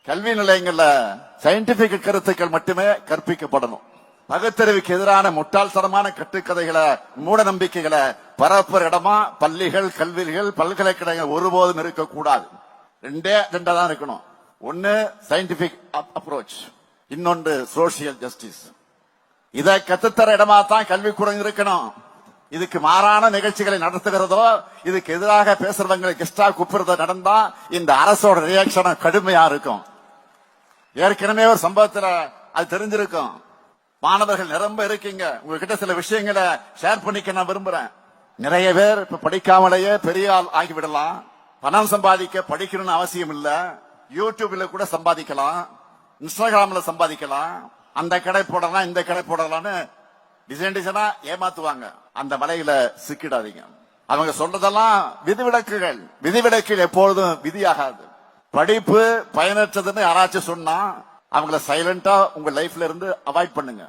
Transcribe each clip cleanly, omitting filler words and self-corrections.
கல்வி நிலையங்கள்ல சயின்டிபிக் கருத்துக்கள் மட்டுமே கற்பிக்கப்படணும். பகுத்தறிவுக்கு எதிரான முட்டாள்தனமான கட்டுக்கதைகளை, மூட நம்பிக்கைகளை பரப்புற இடமா பள்ளிகள், கல்விகள், பல்கலைக்கழகங்கள் ஒருபோதும் இருக்கக்கூடாது. ரெண்டா தான் இருக்கணும். ஒன்னு சயின்டிபிக் அப்ரோச், இன்னொன்று சோசியல் ஜஸ்டிஸ். இதை கத்துத்தர இடமா தான் கல்விக்கூடம் இருக்கணும். இதுக்கு மாறான நிகழ்ச்சிகளை நடத்துகிறதோ, இதுக்கு எதிராக பேசுறவங்களை கெஸ்டா கூப்பிடுறதோ நடந்தா இந்த அரசோட ரியாக்ஷன் கடுமையா இருக்கும். ஏற்கனவே ஒரு சம்பவத்துல அது தெரிஞ்சிருக்கும். மாணவர்கள் நிரம்ப இருக்கீங்க, உங்ககிட்ட சில விஷயங்களை ஷேர் பண்ணிக்க நான் விரும்புறேன். நிறைய பேர் இப்ப படிக்காமலேயே பெரிய ஆள் ஆகிவிடலாம். பணம் சம்பாதிக்க படிக்கணும்னு அவசியம் இல்ல. யூடியூப்ல கூட சம்பாதிக்கலாம், இன்ஸ்டாகிராம்ல சம்பாதிக்கலாம். அந்த கடை போடலாம், இந்த கடை போடலாம்னு டிசைனா ஏமாத்துவாங்க. அந்த வலையில சிக்கிடாதீங்க. அவங்க சொல்றதெல்லாம் விதிவிலக்குகள். விதிவிலக்குகள் எப்பொழுதும் விதியாகாது. படிப்பு பயனற்றதுன்னு யாராச்சும் சொன்னா அவங்கள சைலண்டா உங்க லைஃப்ல இருந்து அவாய்ட் பண்ணுங்க.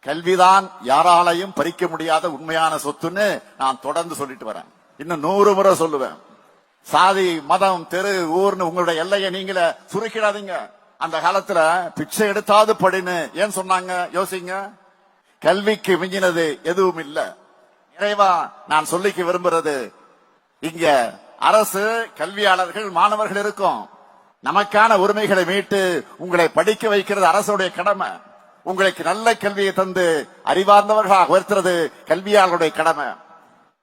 கல்விதான் யாராலையும் பறிக்க முடியாத உண்மையான சொத்துன்னு நான் தொடர்ந்து சொல்லிட்டு வரேன். இன்னும் 100 முறை சொல்லுவேன். சாதி, மதம், தெரு, ஊர்னு உங்களுடைய எல்லையை நீங்கள சுருக்கிடாதீங்க. அந்த காலத்துல பிச்சை எடுத்தாது படின்னு ஏன் சொன்னாங்க? யோசிங்க. கல்விக்கு மிஞ்சினது எதுவும் இல்ல. நிறைவா நான் சொல்லிக்க விரும்புறது, இங்க அரசு, கல்வியாளர்கள், மாணவர்கள் இருக்கும். நமக்கான உரிமைகளை மீட்டு உங்களை படிக்க வைக்கிறது அரசுடைய கடமை. உங்களுக்கு நல்ல கல்வியை தந்து அறிவார்ந்தவர்களாக உயர்த்துறது கல்வியாளருடைய கடமை.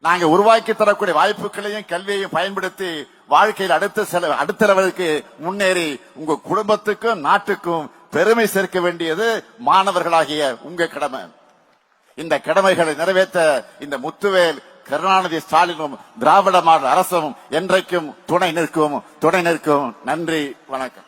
நாங்க உருவாக்கி தரக்கூடிய வாய்ப்புகளையும் கல்வியையும் பயன்படுத்தி வாழ்க்கையில் அடுத்த லெவலுக்கு முன்னேறி உங்க குடும்பத்துக்கும் நாட்டுக்கும் பெருமை சேர்க்க வேண்டியது மாணவர்களாகிய உங்க கடமை. இந்த கடமைகளை நிறைவேற்ற இந்த முத்துவேல், கருணாநிதி ஸ்டாலினும், திராவிட மாடல் அரசும் என்றைக்கும் துணை நிற்கும். நன்றி, வணக்கம்.